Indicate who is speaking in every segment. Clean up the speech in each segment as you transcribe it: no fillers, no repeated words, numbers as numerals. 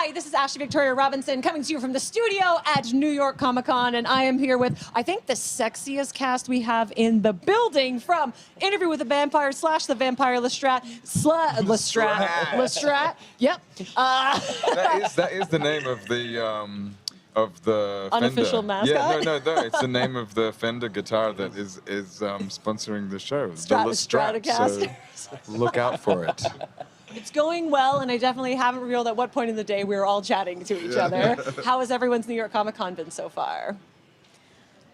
Speaker 1: Hi, this is Ashley Victoria Robinson coming to you from the studio at New York Comic Con, and I am here with, I think, the sexiest cast we have in the building from Interview with the Vampire / the Vampire Lestat. Lestat. Yep.
Speaker 2: That is the name of the
Speaker 1: Unofficial
Speaker 2: Fender.
Speaker 1: mascot?
Speaker 2: Yeah, no. It's the name of the Fender guitar that is sponsoring the show. the Lestat.
Speaker 1: Stratocaster.
Speaker 2: So look out for it.
Speaker 1: It's going well, and I definitely haven't revealed at what point in the day we were all chatting to each other. How has everyone's New York Comic Con been so far?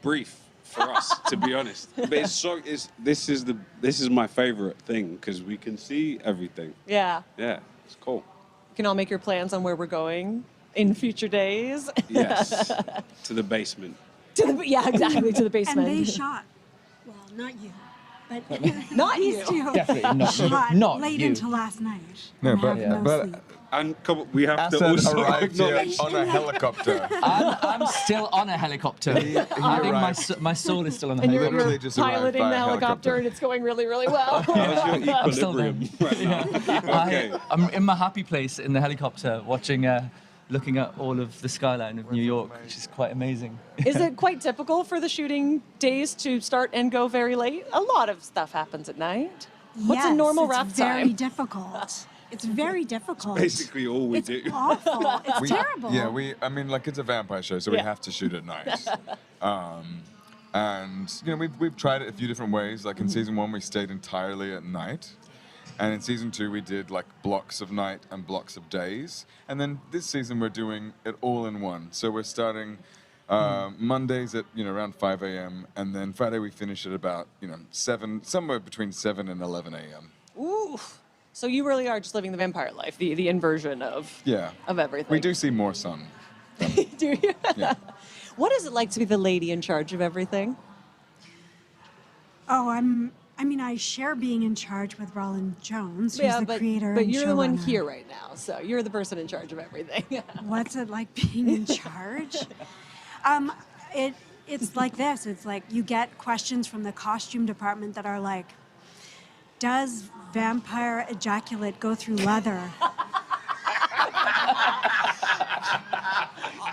Speaker 3: Brief for us, to be honest. But this is my favorite thing because we can see everything.
Speaker 1: Yeah.
Speaker 3: Yeah, it's cool.
Speaker 1: You can all make your plans on where we're going in future days.
Speaker 3: Yes, to the basement.
Speaker 1: Yeah, exactly, to the basement.
Speaker 4: And they shot, well, not you, but
Speaker 1: Not
Speaker 4: these
Speaker 1: you.
Speaker 4: two
Speaker 5: Definitely not you.
Speaker 4: shot
Speaker 5: Not
Speaker 4: late
Speaker 5: you.
Speaker 4: into last night.
Speaker 2: No,
Speaker 4: and
Speaker 2: but-
Speaker 4: have
Speaker 2: but-
Speaker 4: sleep.
Speaker 3: And we have to
Speaker 2: Assad
Speaker 3: also
Speaker 2: arrived here
Speaker 3: acknowledge.
Speaker 2: on a helicopter.
Speaker 5: I'm still on a helicopter. I think my soul is still on a
Speaker 1: And
Speaker 5: helicopter.
Speaker 2: Literally
Speaker 1: you're
Speaker 2: just arrived
Speaker 1: piloting
Speaker 2: by
Speaker 1: the
Speaker 2: a
Speaker 1: helicopter,
Speaker 2: helicopter.
Speaker 1: and it's going really, really well.
Speaker 3: How's your
Speaker 5: I'm still
Speaker 3: equilibrium right now? Okay.
Speaker 5: I'm in my happy place in the helicopter, watching, looking at all of the skyline of New York, which is quite amazing.
Speaker 1: Is it quite typical for the shooting days to start and go very late? A lot of stuff happens at night. What's a
Speaker 4: Yes,
Speaker 1: normal
Speaker 4: it's
Speaker 1: wrap
Speaker 4: very
Speaker 1: time?
Speaker 4: difficult. It's very difficult.
Speaker 3: Basically all we
Speaker 4: It's
Speaker 3: do.
Speaker 4: awful. It's terrible.
Speaker 2: Yeah, it's a vampire show, so we
Speaker 1: Yeah.
Speaker 2: have to shoot at night. And we've tried it a few different ways. Like in season 1, we stayed entirely at night, and in season 2, we did like blocks of night and blocks of days. And then this season, we're doing it all in one. So we're starting Mondays at around 5 a.m. and then Friday we finish at about 7, somewhere between 7 and 11 a.m.
Speaker 1: Ooh. So you really are just living the vampire life, the inversion of everything.
Speaker 2: We do see more sun.
Speaker 1: Do you?
Speaker 2: Yeah.
Speaker 1: What is it like to be the lady in charge of everything?
Speaker 4: Oh, I share being in charge with Roland Jones, who's the creator
Speaker 1: but
Speaker 4: and
Speaker 1: you're the one
Speaker 4: showrunner.
Speaker 1: here right now, so you're the person in charge of everything.
Speaker 4: What's it like being in charge? It's like this. It's like you get questions from the costume department that are like, does vampire ejaculate go through leather?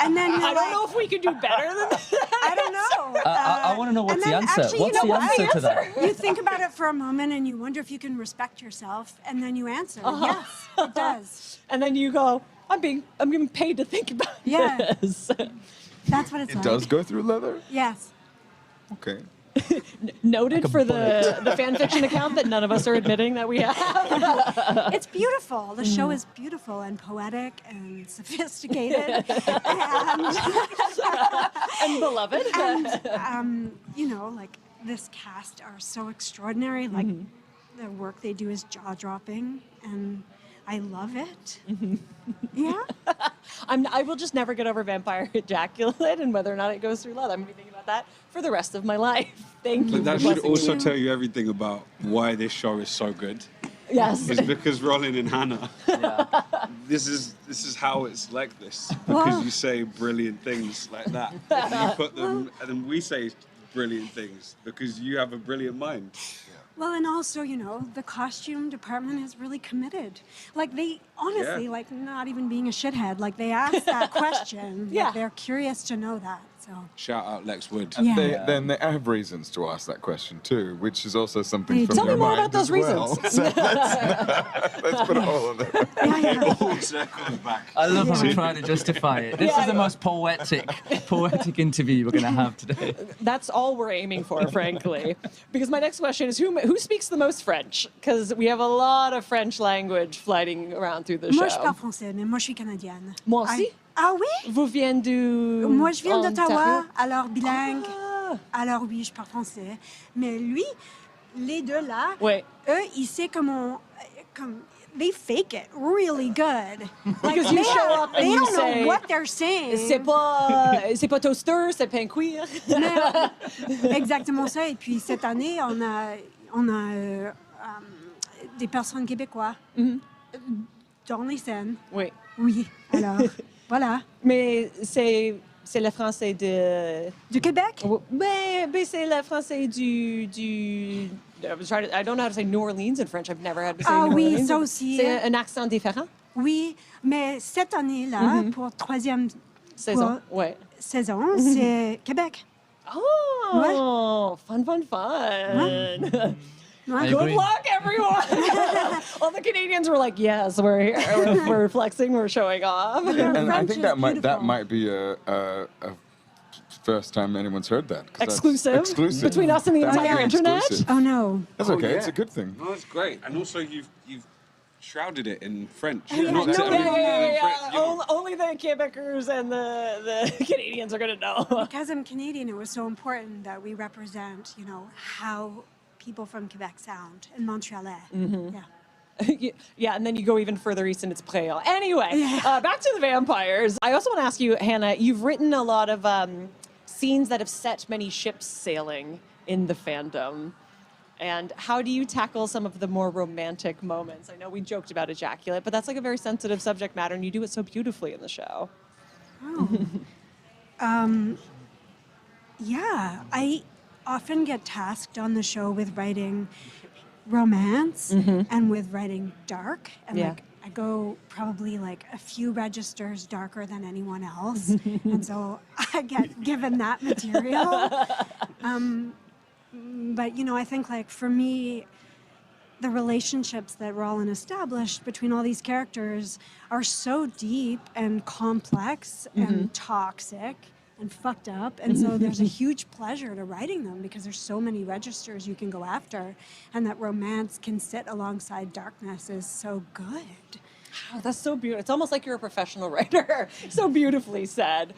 Speaker 4: And then
Speaker 1: I don't know if we could do better than that.
Speaker 4: I don't know.
Speaker 5: I want to know what's
Speaker 4: and
Speaker 5: the
Speaker 4: then
Speaker 5: answer.
Speaker 4: actually,
Speaker 5: What's
Speaker 4: you know
Speaker 5: the
Speaker 4: what?
Speaker 5: answer to that?
Speaker 4: You think about it for a moment and you wonder if you can respect yourself, and then you answer, yes, it does.
Speaker 1: And then you go, I'm getting paid to think about
Speaker 4: Yeah.
Speaker 1: this.
Speaker 4: That's what it's
Speaker 2: It
Speaker 4: like.
Speaker 2: does go through leather?
Speaker 4: Yes.
Speaker 2: Okay.
Speaker 1: Noted for the fan fiction account that none of us are admitting that we have.
Speaker 4: It's beautiful. The show is beautiful and poetic and sophisticated. and
Speaker 1: And beloved.
Speaker 4: like this cast are so extraordinary. Like the work they do is jaw-dropping, and I love it. Yeah.
Speaker 1: I will just never get over vampire ejaculate and whether or not it goes through leather. I'm going to be thinking about that for the rest of my life. Thank you.
Speaker 3: But that
Speaker 1: for
Speaker 3: should
Speaker 1: blessing
Speaker 3: also
Speaker 1: me.
Speaker 3: tell you everything about why this show is so good.
Speaker 1: Yes.
Speaker 3: It's because Roland and Hannah. This is how it's like this. Because you say brilliant things like that. And you put them, and then we say brilliant things because you have a brilliant mind.
Speaker 4: Well, and also, the costume department is really committed. Like, they honestly, like, not even being a shithead, like, they ask that question.
Speaker 1: Yeah.
Speaker 4: Like, they're curious to know that, so.
Speaker 3: Shout out Lex Wood.
Speaker 4: Yeah.
Speaker 2: Then they have reasons to ask that question too, which is also something
Speaker 4: They
Speaker 2: from
Speaker 4: do.
Speaker 1: Tell
Speaker 2: your
Speaker 1: me more
Speaker 2: mind
Speaker 1: about those
Speaker 2: as well.
Speaker 1: reasons.
Speaker 2: So let's put it all in there.
Speaker 4: Yeah.
Speaker 3: All circles back.
Speaker 5: I love how we try to justify it. This is the most poetic interview we're going to have today.
Speaker 1: That's all we're aiming for, frankly. Because my next question is, who speaks the most French? Because we have a lot of French language floating around through the
Speaker 4: Moi, je
Speaker 1: show.
Speaker 4: parle français, mais moi, je suis canadienne.
Speaker 1: Moi aussi?
Speaker 4: Ah oui?
Speaker 1: Vous venez du...
Speaker 4: Moi, je viens d'Ottawa,
Speaker 1: Ontario?
Speaker 4: alors bilingue.
Speaker 1: Ah.
Speaker 4: Alors oui, je parle français. Mais lui, les deux là,
Speaker 1: Ouais.
Speaker 4: eux, ils savent comment... They fake it really good. Like,
Speaker 1: Because you show up and
Speaker 4: they
Speaker 1: you
Speaker 4: don't
Speaker 1: say,
Speaker 4: know what they're saying.
Speaker 1: C'est pas toaster, c'est pain cuir.
Speaker 4: Mais, exactement ça. Et puis cette année, on a des personnes québécois dans les scènes.
Speaker 1: Oui.
Speaker 4: Oui, alors, voilà.
Speaker 1: Mais c'est le français de...
Speaker 4: Du Québec?
Speaker 1: Mais c'est le français du I don't know how to say New Orleans in French. I've never had to say
Speaker 4: Ah
Speaker 1: New
Speaker 4: oui,
Speaker 1: Orleans.
Speaker 4: ça aussi.
Speaker 1: C'est un accent différent.
Speaker 4: Oui, mais cette année-là, pour troisième
Speaker 1: Saison.
Speaker 4: pour-
Speaker 1: Ouais.
Speaker 4: saison, c'est Québec.
Speaker 1: Oh, fun.
Speaker 4: Ouais.
Speaker 1: Good
Speaker 5: agree.
Speaker 1: luck, everyone. All the Canadians were like, yes, we're here. We're flexing. We're showing off.
Speaker 4: Their
Speaker 2: And I
Speaker 4: French
Speaker 2: think
Speaker 4: is
Speaker 2: that
Speaker 4: beautiful.
Speaker 2: might be a first time anyone's heard that. 'cause that's
Speaker 1: Exclusive?
Speaker 2: exclusive
Speaker 1: Between us and the
Speaker 2: That might
Speaker 1: entire
Speaker 2: be
Speaker 1: internet?
Speaker 2: exclusive.
Speaker 4: Oh no.
Speaker 2: That's
Speaker 3: Oh,
Speaker 2: okay.
Speaker 3: yeah.
Speaker 2: It's a good thing.
Speaker 3: No, it's great. And also you've shrouded it in French.
Speaker 4: Yeah,
Speaker 3: Not
Speaker 4: no,
Speaker 3: to
Speaker 4: yeah,
Speaker 3: everyone
Speaker 1: Yeah.
Speaker 3: in French, you know.
Speaker 1: Only the Quebecers and the Canadians are going to know.
Speaker 4: Because I'm Canadian, it was so important that we represent, how people from Quebec sound and Montrealais. Yeah.
Speaker 1: Yeah, and then you go even further east and it's Préau. Anyway,
Speaker 4: Yeah.
Speaker 1: back to the vampires. I also want to ask you, Hannah, you've written a lot of scenes that have set many ships sailing in the fandom. And how do you tackle some of the more romantic moments? I know we joked about ejaculate, but that's like a very sensitive subject matter, and you do it so beautifully in the show.
Speaker 4: Yeah, I often get tasked on the show with writing romance and with writing dark. And
Speaker 1: Yeah.
Speaker 4: like I go probably like a few registers darker than anyone else. And so I get given that material. But I think like for me, the relationships that Roland established between all these characters are so deep and complex and toxic and fucked up. And so there's a huge pleasure to writing them because there's so many registers you can go after. And that romance can sit alongside darkness is so good.
Speaker 1: Oh, that's so beautiful. It's almost like you're a professional writer. So beautifully said.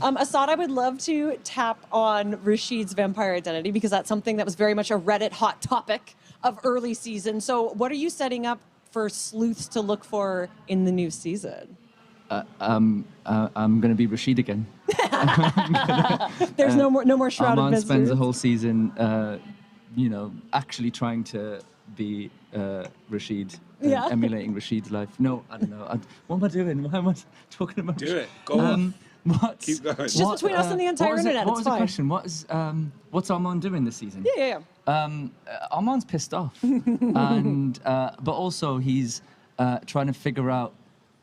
Speaker 1: Assad, I would love to tap on Rashid's vampire identity because that's something that was very much a Reddit hot topic of early season. So what are you setting up for sleuths to look for in the new season?
Speaker 5: I'm going to be Rashid again.
Speaker 1: There's no more shrouded
Speaker 5: Armand
Speaker 1: mysteries.
Speaker 5: spends the whole season, actually trying to be Rashid,
Speaker 1: Yeah.
Speaker 5: emulating Rashid's life. No, I don't know. What am I doing? Why am I talking about?
Speaker 3: Do it. Go on. Keep going.
Speaker 1: Just between us and the entire internet,
Speaker 5: What
Speaker 1: it's
Speaker 5: was the
Speaker 1: fine.
Speaker 5: question? What's Armand doing this season?
Speaker 1: Yeah.
Speaker 5: Armand's pissed off, and but also he's trying to figure out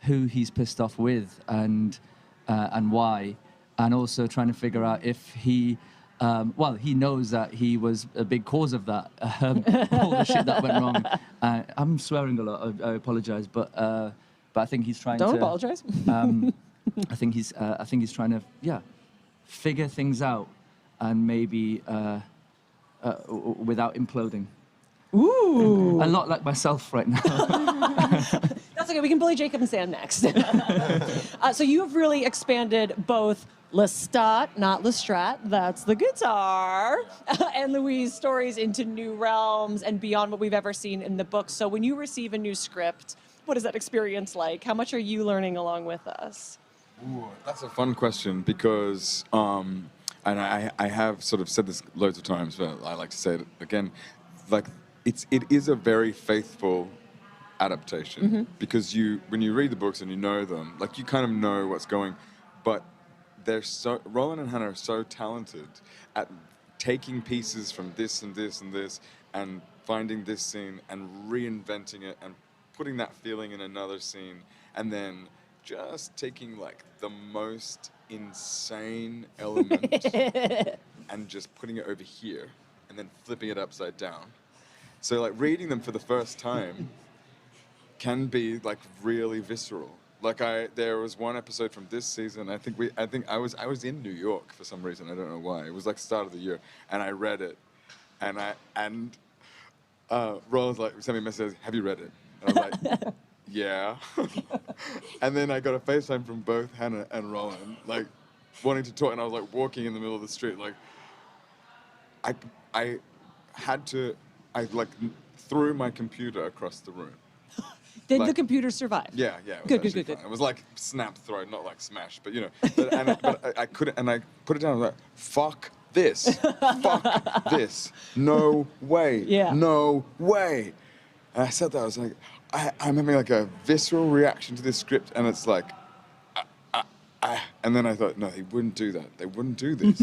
Speaker 5: who he's pissed off with and why, and also trying to figure out if he. He knows that he was a big cause of that, all the shit that went wrong. I'm swearing a lot. I apologize, but I think he's trying
Speaker 1: Don't
Speaker 5: to.
Speaker 1: apologize.
Speaker 5: I think he's trying to figure things out, and maybe without imploding.
Speaker 1: Ooh.
Speaker 5: A lot like myself right now.
Speaker 1: That's okay. We can bully Jacob and Sam next. So you have really expanded both Lestat, not Lestrat, that's the guitar, and Louise' stories into new realms and beyond what we've ever seen in the book. So when you receive a new script, what is that experience like? How much are you learning along with us?
Speaker 2: Ooh, that's a fun question because, and I have sort of said this loads of times, but I like to say it again, like it is a very faithful adaptation because when you read the books and you know them, like you kind of know what's going, but Roland and Hannah are so talented at taking pieces from this and this and this and finding this scene and reinventing it and putting that feeling in another scene and then just taking like the most insane element and just putting it over here and then flipping it upside down. So like reading them for the first time can be like really visceral. Like there was one episode from this season. I think I was in New York for some reason. I don't know why. It was like start of the year, and I read it, and Roland's like sent me a message. Have you read it? And I was like, yeah. And then I got a FaceTime from both Hannah and Roland, like wanting to talk, and I was like walking in the middle of the street, like I threw my computer across the room.
Speaker 1: Did the
Speaker 2: Like-
Speaker 1: computer survive?
Speaker 2: Yeah, it was
Speaker 1: Good.
Speaker 2: actually fine. It was like snap throw, not like smash, but you know. But I couldn't, and I put it down. I was like, "Fuck this! Fuck this! No way!
Speaker 1: Yeah.
Speaker 2: No way!" And I said that. I was like, I'm having like a visceral reaction to this script, and it's like, and then I thought, no, they wouldn't do that. They wouldn't do this.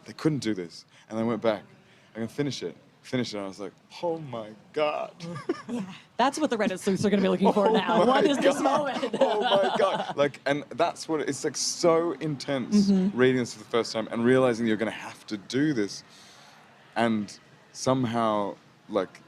Speaker 2: They couldn't do this. And I went back. I'm gonna finish it. finished it, and I was like, oh my God.
Speaker 4: Yeah.
Speaker 1: That's what the Reddit sleuths are going to be looking for now.
Speaker 2: my
Speaker 1: What is this
Speaker 2: God.
Speaker 1: moment?
Speaker 2: Oh my God. Like, and that's what it's like, so intense reading this for the first time and realizing you're going to have to do this. And somehow, like,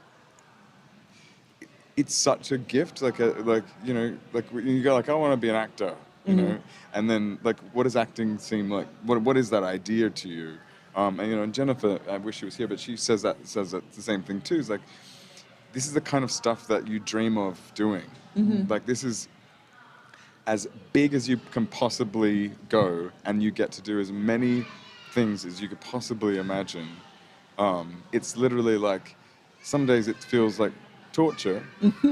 Speaker 2: it's such a gift. Like you know, like you go like, I want to be an actor, you know, and then like, what does acting seem like? What is that idea to you? And you know, and Jennifer, I wish she was here, but she says that the same thing too. It's like, this is the kind of stuff that you dream of doing. Like, this is as big as you can possibly go, and you get to do as many things as you could possibly imagine. It's literally like, some days it feels like torture,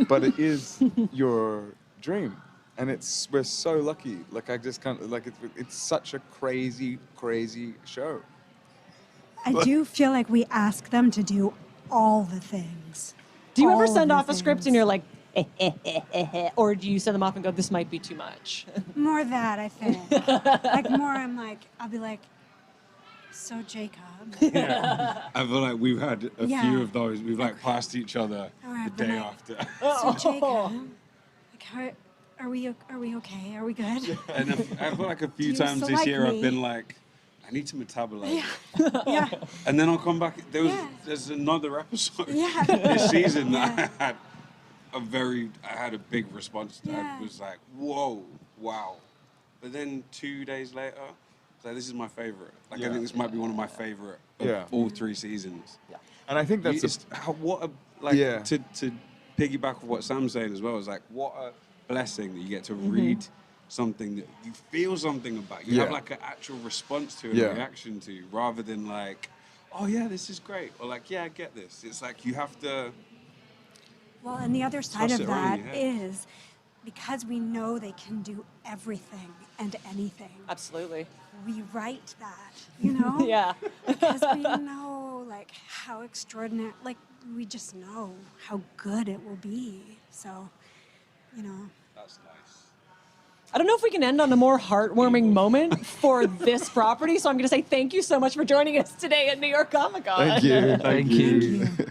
Speaker 2: but it is your dream. And we're so lucky. Like, I just can't, like, it's such a crazy, crazy show.
Speaker 4: I do feel like we ask them to do all the things.
Speaker 1: Do you
Speaker 4: All
Speaker 1: ever send
Speaker 4: the
Speaker 1: off a script and
Speaker 4: things.
Speaker 1: you're like, or do you send them off and go, this might be too much?
Speaker 4: More that, I think. Like, more, I'm like, I'll be like, so Jacob.
Speaker 3: I feel like we've had a
Speaker 4: Yeah.
Speaker 3: few of those. We've like passed each other
Speaker 4: Or
Speaker 3: the
Speaker 4: I've been
Speaker 3: day
Speaker 4: like-
Speaker 3: after.
Speaker 4: So Jacob, like, are we okay? Are we good?
Speaker 3: And I feel like a few
Speaker 4: you
Speaker 3: times
Speaker 4: still
Speaker 3: this
Speaker 4: like
Speaker 3: year I've
Speaker 4: me?
Speaker 3: been like, I need to metabolize.
Speaker 4: Yeah.
Speaker 3: And then I'll come back.
Speaker 4: Yeah.
Speaker 3: There's another episode
Speaker 4: Yeah.
Speaker 3: this season
Speaker 4: Yeah.
Speaker 3: that I had a big response to.
Speaker 4: Yeah.
Speaker 3: I was like, whoa, wow. But then 2 days later, so this is my favorite. Like, I
Speaker 2: Yeah.
Speaker 3: think this might be one of my favorite of
Speaker 2: Yeah.
Speaker 3: all 3 seasons.
Speaker 2: And I think that's Yeah.
Speaker 3: To piggyback on what Sam's saying as well, is like, what a blessing that you get to read something that you feel something about. You have
Speaker 2: Yeah.
Speaker 3: like an actual response to and
Speaker 2: Yeah.
Speaker 3: a reaction to, rather than like, oh yeah, this is great, or like, yeah, I get this. It's like you have to.
Speaker 4: Well, and the other side
Speaker 3: Toss
Speaker 4: of
Speaker 3: it around
Speaker 4: that
Speaker 3: your head.
Speaker 4: is because we know they can do everything and anything.
Speaker 1: Absolutely.
Speaker 4: We write that, you know?
Speaker 1: Yeah.
Speaker 4: Because we know, like, how extraordinary, like, we just know how good it will be. So, you know.
Speaker 3: That's nice.
Speaker 1: I don't know if we can end on a more heartwarming moment for this property, so I'm going to say thank you so much for joining us today at New York Comic Con.
Speaker 2: Thank you.
Speaker 5: Thank you.
Speaker 4: Thank you.